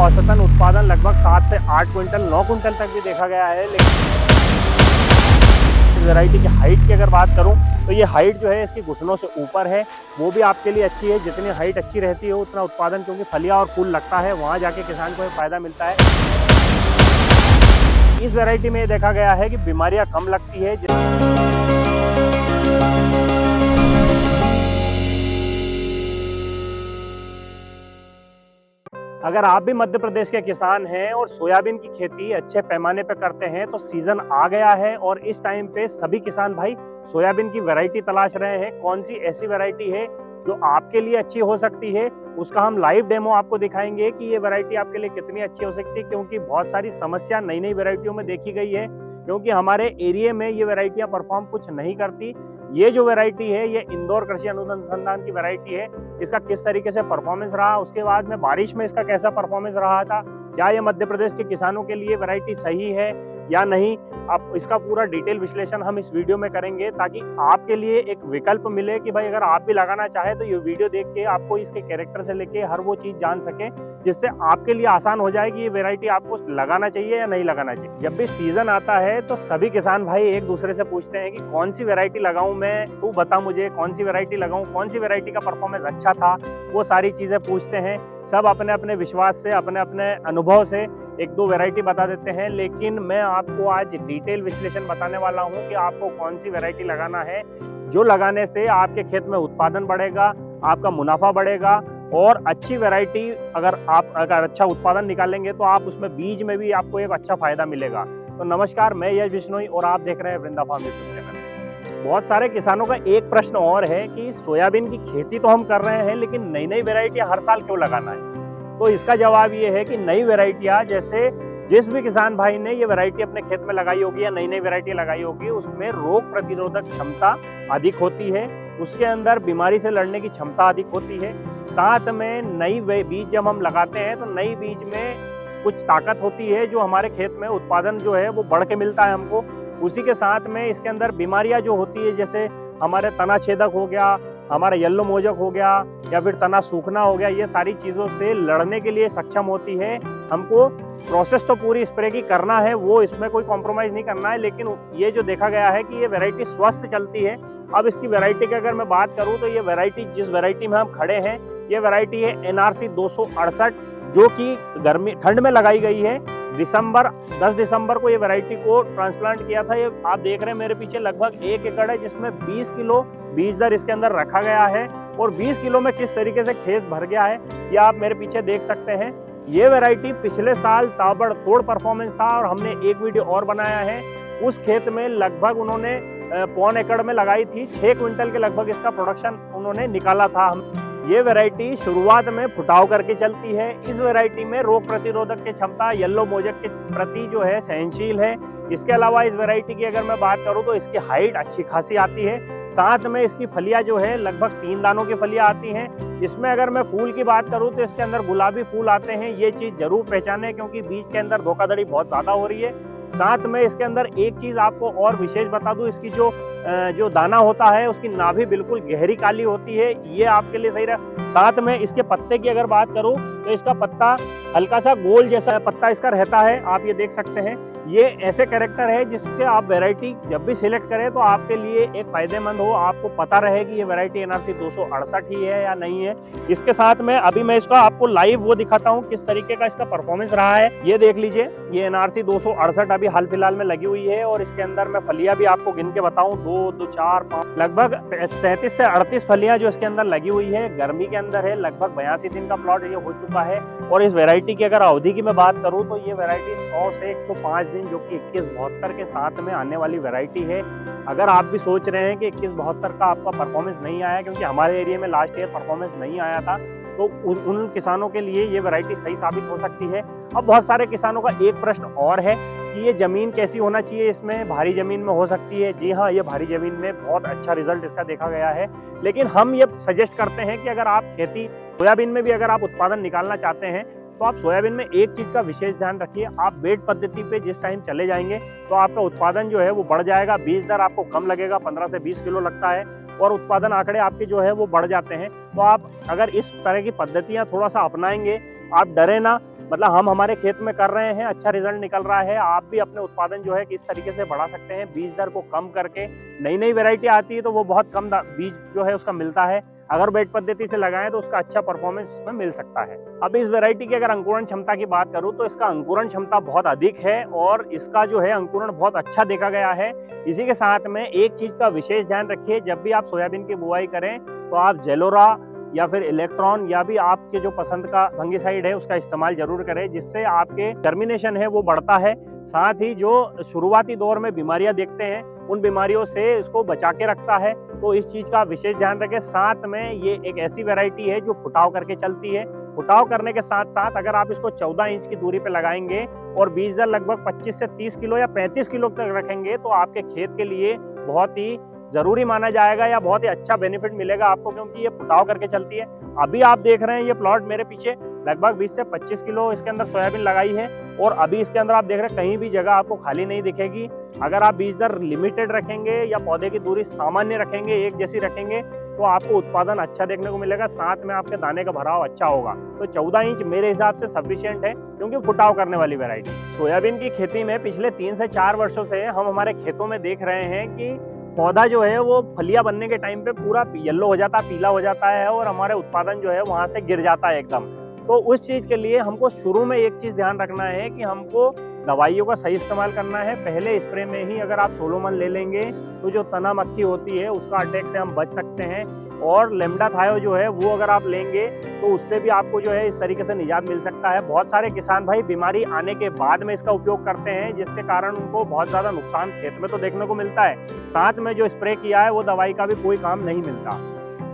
औसतन उत्पादन लगभग 7 से 8 क्विंटल 9 क्विंटल तक भी देखा गया है। लेकिन वैरायटी की हाइट की अगर बात करूं तो ये हाइट जो है इसकी घुटनों से ऊपर है, वो भी आपके लिए अच्छी है। जितनी हाइट अच्छी रहती है उतना उत्पादन, क्योंकि फलियां और फूल लगता है, वहां जाके किसान को एक फायदा मिलता है। इस वैरायटी में देखा गया है कि बीमारियां कम लगती है। अगर आप भी मध्य प्रदेश के किसान हैं और सोयाबीन की खेती अच्छे पैमाने पर करते हैं तो सीजन आ गया है और इस टाइम पे सभी किसान भाई सोयाबीन की वैरायटी तलाश रहे हैं। कौन सी ऐसी वैरायटी है जो आपके लिए अच्छी हो सकती है, उसका हम लाइव डेमो आपको दिखाएंगे कि ये वैरायटी आपके लिए कितनी अच्छी हो सकती है। क्योंकि बहुत सारी समस्या नई नई वैरायटियों में देखी गई है, क्योंकि हमारे एरिया में ये वैरायटियां परफॉर्म कुछ नहीं करती। ये जो वैरायटी है ये इंदौर कृषि अनुसंधान की वैरायटी है। इसका किस तरीके से परफॉर्मेंस रहा, उसके बाद में बारिश में इसका कैसा परफॉर्मेंस रहा था, क्या ये मध्य प्रदेश के किसानों के लिए वैरायटी सही है या नहीं, आप इसका पूरा डिटेल विश्लेषण हम इस वीडियो में करेंगे, ताकि आपके लिए एक विकल्प मिले कि भाई अगर आप भी लगाना चाहे तो ये वीडियो देख के आपको इसके कैरेक्टर से लेके हर वो चीज जान सके, जिससे आपके लिए आसान हो जाए कि ये वैरायटी आपको लगाना चाहिए या नहीं लगाना चाहिए। जब भी सीजन आता है तो सभी किसान भाई एक दूसरे से पूछते हैं कि कौन सी वैरायटी लगाऊं मैं, तू बता मुझे कौन सी वैरायटी लगाऊं, कौन सी वैरायटी का परफॉर्मेंस अच्छा था, वो सारी चीजें पूछते हैं। सब अपने अपने विश्वास से, अपने अपने अनुभव से एक दो वैरायटी बता देते हैं। लेकिन मैं आपको आज डिटेल विश्लेषण बताने वाला हूं कि आपको कौन सी वैरायटी लगाना है, जो लगाने से आपके खेत में उत्पादन बढ़ेगा, आपका मुनाफा बढ़ेगा। और अच्छी वैरायटी अगर अच्छा उत्पादन निकालेंगे तो आप उसमें बीज में भी आपको एक अच्छा फायदा मिलेगा। तो नमस्कार, मैं यश बिश्नोई और आप देख रहे हैं वृंदा फार्म यूट्यूब चैनल। बहुत सारे किसानों का एक प्रश्न और है कि सोयाबीन की खेती तो हम कर रहे हैं, लेकिन नई नई वैरायटी हर साल क्यों लगाना है। तो इसका जवाब ये है कि नई वैरायटियां, जैसे जिस भी किसान भाई ने ये वैरायटी अपने खेत में लगाई होगी या नई नई वैरायटी लगाई होगी, उसमें रोग प्रतिरोधक क्षमता अधिक होती है, उसके अंदर बीमारी से लड़ने की क्षमता अधिक होती है। साथ में नई बीज जब हम लगाते हैं तो नई बीज में कुछ ताकत होती है जो हमारे खेत में उत्पादन जो है वो बढ़ के मिलता है हमको। उसी के साथ में इसके अंदर बीमारियां जो होती है, जैसे हमारे तना छेदक हो गया, हमारा येलो मोजक हो गया, या फिर तना सूखना हो गया, ये सारी चीज़ों से लड़ने के लिए सक्षम होती है। हमको प्रोसेस तो पूरी स्प्रे की करना है, वो इसमें कोई कॉम्प्रोमाइज़ नहीं करना है, लेकिन ये जो देखा गया है कि ये वैरायटी स्वस्थ चलती है। अब इसकी वैरायटी की अगर मैं बात करूं तो ये वैरायटी, जिस वैरायटी में हम खड़े हैं, ये वैरायटी है NRC 268, जो कि ठंड में लगाई गई है। 10 दिसंबर को ये वैरायटी को ट्रांसप्लांट किया था। ये आप देख रहे हैं मेरे पीछे लगभग 1 एकड़ है, जिसमें 20 किलो बीज दर इसके अंदर रखा गया है। और 20 किलो में किस तरीके से खेत भर गया है ये आप मेरे पीछे देख सकते हैं। ये वैरायटी पिछले साल ताबड़तोड़ परफॉर्मेंस था और हमने एक वीडियो और बनाया है। उस खेत में लगभग उन्होंने 1.25 एकड़ में लगाई थी, 6 क्विंटल के लगभग इसका प्रोडक्शन उन्होंने निकाला था। ये वैरायटी शुरुआत में फुटाव करके चलती है। इस वैरायटी में रोग प्रतिरोधक की क्षमता येलो मोजक के प्रति जो है सहनशील है। इसके अलावा इस वैरायटी की अगर मैं बात करूं तो इसकी हाइट अच्छी खासी आती है। साथ में इसकी फलियां जो है लगभग 3 दानों की फलियां आती हैं। इसमें अगर मैं फूल की बात करूं तो इसके अंदर गुलाबी फूल आते हैं। ये चीज जरूर पहचाने, क्योंकि बीज के अंदर धोखाधड़ी बहुत ज्यादा हो रही है। साथ में इसके अंदर एक चीज आपको और विशेष बता दूं, इसकी जो दाना होता है उसकी नाभि बिल्कुल गहरी काली होती है, ये आपके लिए सही रहा। साथ में इसके पत्ते की अगर बात करूं तो इसका पत्ता हल्का सा गोल जैसा पत्ता इसका रहता है, आप ये देख सकते हैं। ये ऐसे कैरेक्टर है जिसके आप वैरायटी जब भी सिलेक्ट करें तो आपके लिए एक फायदेमंद हो, आपको पता रहे कि ये वैरायटी NRC 268 ही है या नहीं है। इसके साथ में अभी मैं इसका आपको लाइव वो दिखाता हूँ किस तरीके का इसका परफॉर्मेंस रहा है। ये देख लीजिए, ये NRC 268 अभी हाल फिलहाल में लगी हुई है और इसके अंदर मैं फलियां भी आपको गिन के बताऊं, 2, 4, 5, लगभग 37 से 38 फलियां जो इसके अंदर लगी हुई है। गर्मी के अंदर है, लगभग 82 दिन का प्लॉट ये हो चुका है। और इस वैरायटी की अगर अवधि की मैं बात करूं तो ये वैरायटी 100 से 105 दिन, जो कि 2172 के साथ में आने वाली वैरायटी है। अगर आप भी सोच रहे हैं कि 2172 का आपका परफॉर्मेंस नहीं आया, क्योंकि हमारे एरिया में लास्ट ईयर परफॉर्मेंस नहीं आया था, तो उन किसानों के लिए ये वैरायटी सही साबित हो सकती है। अब बहुत सारे किसानों का एक प्रश्न और है कि ये जमीन कैसी होना चाहिए, इसमें भारी जमीन में हो सकती है। जी हाँ, ये भारी जमीन में बहुत अच्छा रिजल्ट इसका देखा गया है। लेकिन हम ये सजेस्ट करते हैं कि अगर आप खेती सोयाबीन में भी अगर आप उत्पादन निकालना चाहते हैं तो आप सोयाबीन में एक चीज का विशेष ध्यान रखिए, आप बेड पद्धति पे जिस टाइम चले जाएंगे तो आपका उत्पादन जो है वो बढ़ जाएगा। बीज दर आपको कम लगेगा, 15 से 20 किलो लगता है, और उत्पादन आंकड़े आपके जो है वो बढ़ जाते हैं। तो आप अगर इस तरह की पद्धतियां थोड़ा सा अपनाएंगे, आप डरे ना, मतलब हम हमारे खेत में कर रहे हैं, अच्छा रिजल्ट निकल रहा है। आप भी अपने उत्पादन जो है किस तरीके से बढ़ा सकते हैं, बीज दर को कम करके। नई नई वैरायटी आती है तो वो बहुत कम बीज जो है उसका मिलता है, अगर बेड पद्धति से लगाएं तो उसका अच्छा परफॉर्मेंस इसमें मिल सकता है। अब इस वैरायटी की अगर अंकुरण क्षमता की बात करूं तो इसका अंकुरण क्षमता बहुत अधिक है और इसका जो है अंकुरण बहुत अच्छा देखा गया है। इसी के साथ में एक चीज का विशेष ध्यान रखिए, जब भी आप सोयाबीन की बुआई करें तो आप जेलोरा या फिर इलेक्ट्रॉन या भी आपके जो पसंद का फंगिसाइड है उसका इस्तेमाल जरूर करें, जिससे आपके जर्मिनेशन है वो बढ़ता है। साथ ही जो शुरुआती दौर में बीमारियां देखते हैं उन बीमारियों से इसको बचा के रखता है, तो इस चीज का विशेष ध्यान रखें। साथ में ये एक ऐसी वैरायटी है जो फुटाव करके चलती है। फुटाव करने के साथ साथ अगर आप इसको 14 इंच की दूरी पे लगाएंगे और बीज दर लगभग 25 से 30 किलो या 35 किलो तक रखेंगे तो आपके खेत के लिए बहुत ही जरूरी माना जाएगा या बहुत ही अच्छा बेनिफिट मिलेगा आपको, क्योंकि ये फुटाव करके चलती है। अभी आप देख रहे हैं ये प्लॉट मेरे पीछे लगभग 20 से 25 किलो इसके अंदर सोयाबीन लगाई है और अभी इसके अंदर आप देख रहे हैं कहीं भी जगह आपको खाली नहीं दिखेगी। अगर आप बीज दर लिमिटेड रखेंगे या पौधे की दूरी सामान्य रखेंगे, एक जैसी रखेंगे, तो आपको उत्पादन अच्छा देखने को मिलेगा, साथ में आपके दाने का भराव अच्छा होगा। तो 14 इंच मेरे हिसाब से सफिशिएंट है, क्योंकि फुटाव करने वाली वैरायटी। सोयाबीन की खेती में पिछले 3 से 4 वर्षों से हम हमारे खेतों में देख रहे हैं कि पौधा जो है वो फलियां बनने के टाइम पे पूरा येलो हो जाता है, पीला हो जाता है और हमारे उत्पादन जो है वहां से गिर जाता है एकदम। तो उस चीज के लिए हमको शुरू में एक चीज ध्यान रखना है कि हमको दवाइयों का सही इस्तेमाल करना है। पहले स्प्रे में ही अगर आप सोलोमन ले लेंगे तो जो तना मक्खी होती है उसका अटैक से हम बच सकते हैं, और लेमडा थायो जो है वो अगर आप लेंगे तो उससे भी आपको जो है इस तरीके से निजात मिल सकता है। बहुत सारे किसान भाई बीमारी आने के बाद में इसका उपयोग करते हैं, जिसके कारण उनको बहुत ज्यादा नुकसान खेत में तो देखने को मिलता है, साथ में जो स्प्रे किया है वो दवाई का भी कोई काम नहीं मिलता।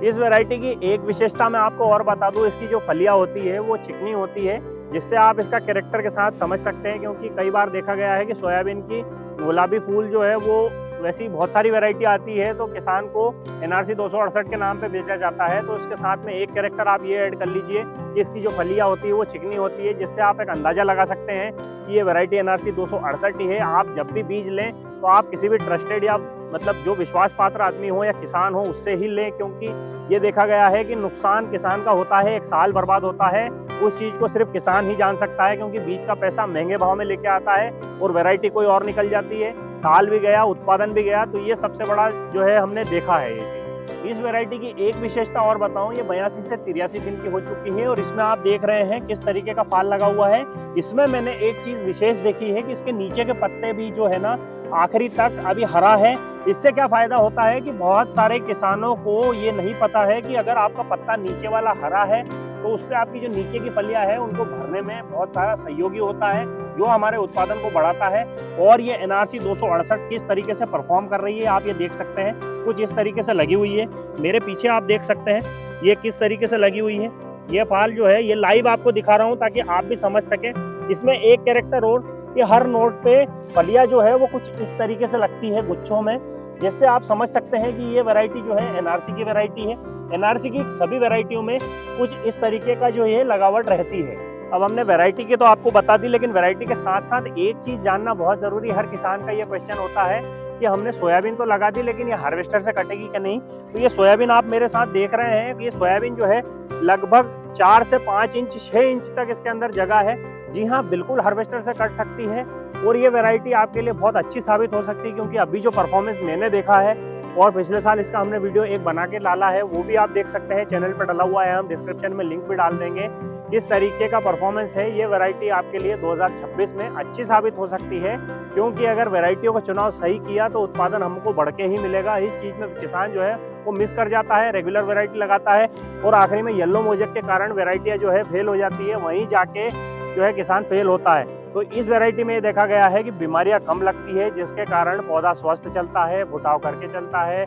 इस वैरायटी की एक विशेषता मैं आपको और बता दूं, इसकी जो फलियां होती है वो चिकनी होती है, जिससे आप इसका कैरेक्टर के साथ समझ सकते हैं। क्योंकि कई बार देखा गया है कि सोयाबीन की गुलाबी फूल जो है वो वैसी बहुत सारी वैरायटी आती है तो किसान को NRC 268 के नाम पे बेचा जाता है, तो इसके साथ में एक कैरेक्टर आप ये ऐड कर लीजिए कि इसकी जो फलियां होती है वो चिकनी होती है, जिससे आप एक अंदाजा लगा सकते हैं कि ये वैरायटी NRC 268 ही है। आप जब भी बीज लें तो आप किसी भी ट्रस्टेड या मतलब जो विश्वास पात्र आदमी हो या किसान हो उससे ही लें, क्योंकि ये देखा गया है कि नुकसान किसान का होता है, एक साल बर्बाद होता है, उस चीज को सिर्फ किसान ही जान सकता है, क्योंकि बीज का पैसा महंगे भाव में लेके आता है और वैरायटी कोई और निकल जाती है, साल भी गया, उत्पादन भी गया। तो ये सबसे बड़ा जो है हमने देखा है ये चीज। इस वैरायटी की एक विशेषता और बताऊं, ये 82 से 83 दिन की हो चुकी है और इसमें आप देख रहे हैं किस तरीके का फाल लगा हुआ है। इसमें मैंने एक चीज विशेष देखी है कि इसके नीचे के पत्ते भी जो है ना आखिरी तक अभी हरा है। इससे क्या फायदा होता है कि बहुत सारे किसानों को ये नहीं पता है कि अगर आपका पत्ता नीचे वाला हरा है तो उससे आपकी जो नीचे की फलियां है उनको भरने में बहुत सारा सहयोगी होता है, जो हमारे उत्पादन को बढ़ाता है। और ये NRC 268 किस तरीके से परफॉर्म कर रही है आप ये देख सकते हैं, कुछ इस तरीके से लगी हुई है। मेरे पीछे आप देख सकते हैं ये किस तरीके से लगी हुई है। ये फाल जो है ये लाइव आपको दिखा रहा हूँ ताकि आप भी समझ सके। इसमें एक कैरेक्टर और, ये हर नोट पे फलियां जो है वो कुछ इस तरीके से लगती है गुच्छों में, जिससे आप समझ सकते हैं कि ये वैरायटी जो है NRC की वैरायटी है। NRC की सभी वैरायटियों में कुछ इस तरीके का जो है लगावट रहती है। अब हमने वैरायटी की तो आपको बता दी, लेकिन वैरायटी के साथ साथ एक चीज जानना बहुत जरूरी है। हर किसान का ये क्वेश्चन होता है कि हमने सोयाबीन तो लगा दी लेकिन ये हार्वेस्टर से कटेगी कि नहीं। तो ये सोयाबीन आप मेरे साथ देख रहे हैं, ये सोयाबीन जो है लगभग 4 से 5 इंच 6 इंच तक इसके अंदर जगह है। जी हाँ, बिल्कुल हार्वेस्टर से कट सकती है और ये वैरायटी आपके लिए बहुत अच्छी साबित हो सकती है, क्योंकि अभी जो परफॉर्मेंस मैंने देखा है और पिछले साल इसका हमने वीडियो एक बना के डाला है, वो भी आप देख सकते हैं, चैनल पर डला हुआ है, हम डिस्क्रिप्शन में लिंक भी डाल देंगे। किस तरीके का परफॉर्मेंस है, ये वैरायटी आपके लिए 2026 में अच्छी साबित हो सकती है, क्योंकि अगर वैरायटियों का चुनाव सही किया तो उत्पादन हमको बढ़ के ही मिलेगा। इस चीज में किसान जो है वो मिस कर जाता है, रेगुलर वैरायटी लगाता है और आखिरी में येलो मोजेक के कारण वैरायटियां जो है फेल हो जाती है, वहीं जाके जो है किसान फेल होता है। तो इस वैरायटी में देखा गया है कि बीमारियां कम लगती है, जिसके कारण पौधा स्वस्थ चलता है, फुटाव करके चलता है,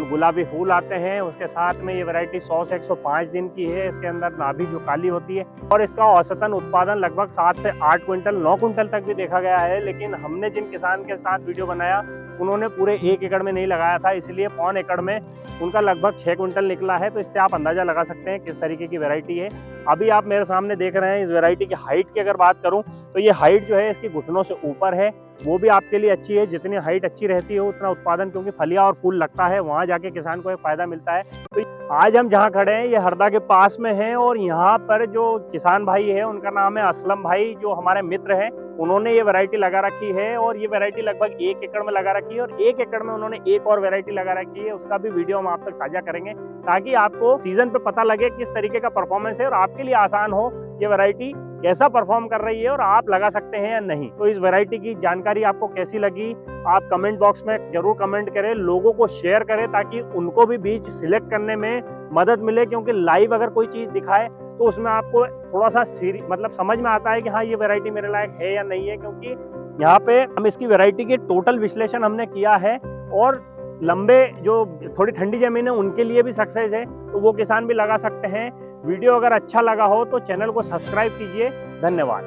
गुलाबी फूल आते हैं। उसके साथ में ये वैरायटी 100 से 105 दिन की है, इसके अंदर नाभि जो काली होती है और इसका औसतन उत्पादन लगभग 7 से 8 क्विंटल 9 क्विंटल तक भी देखा गया है। लेकिन हमने जिन किसान के साथ वीडियो बनाया उन्होंने पूरे 1 एकड़ में नहीं लगाया था, इसलिए 1.25 एकड़ में उनका लगभग 6 क्विंटल निकला है। तो इससे आप अंदाजा लगा सकते हैं किस तरीके की वैरायटी है। अभी आप मेरे सामने देख रहे हैं इस वैरायटी की हाइट की अगर बात करूं तो ये हाइट जो है इसकी घुटनों से ऊपर है, वो भी आपके लिए अच्छी है। जितनी हाइट अच्छी रहती है उतना उत्पादन, क्योंकि फलियां और फूल लगता है, वहां जाके किसान को एक फायदा मिलता है। तो आज हम जहाँ खड़े हैं ये हरदा के पास में है, और यहाँ पर जो किसान भाई है उनका नाम है असलम भाई, जो हमारे मित्र हैं। उन्होंने ये वैरायटी लगा रखी है, और ये वैरायटी लगभग 1 एकड़ में लगा रखी है, और 1 एकड़ में उन्होंने एक और वैरायटी लगा रखी है। उसका भी वीडियो हम आप तक साझा करेंगे, ताकि आपको सीजन पे पता लगे किस तरीके का परफॉर्मेंस है, और आपके लिए आसान हो ये वैरायटी कैसा परफॉर्म कर रही है और आप लगा सकते हैं या नहीं। तो इस वैरायटी की जानकारी आपको कैसी लगी, आप कमेंट बॉक्स में जरूर कमेंट करें, लोगों को शेयर करें, ताकि उनको भी बीज सिलेक्ट करने में मदद मिले। क्योंकि लाइव अगर कोई चीज दिखाए तो उसमें आपको थोड़ा सा मतलब समझ में आता है कि हाँ ये वैरायटी मेरे लायक है या नहीं है। क्योंकि यहाँ पे हम इसकी वैरायटी की टोटल विश्लेषण हमने किया है, और लंबे जो थोड़ी ठंडी जमीन है उनके लिए भी सक्सेस है, तो वो किसान भी लगा सकते हैं। वीडियो अगर अच्छा लगा हो तो चैनल को सब्सक्राइब कीजिए। धन्यवाद।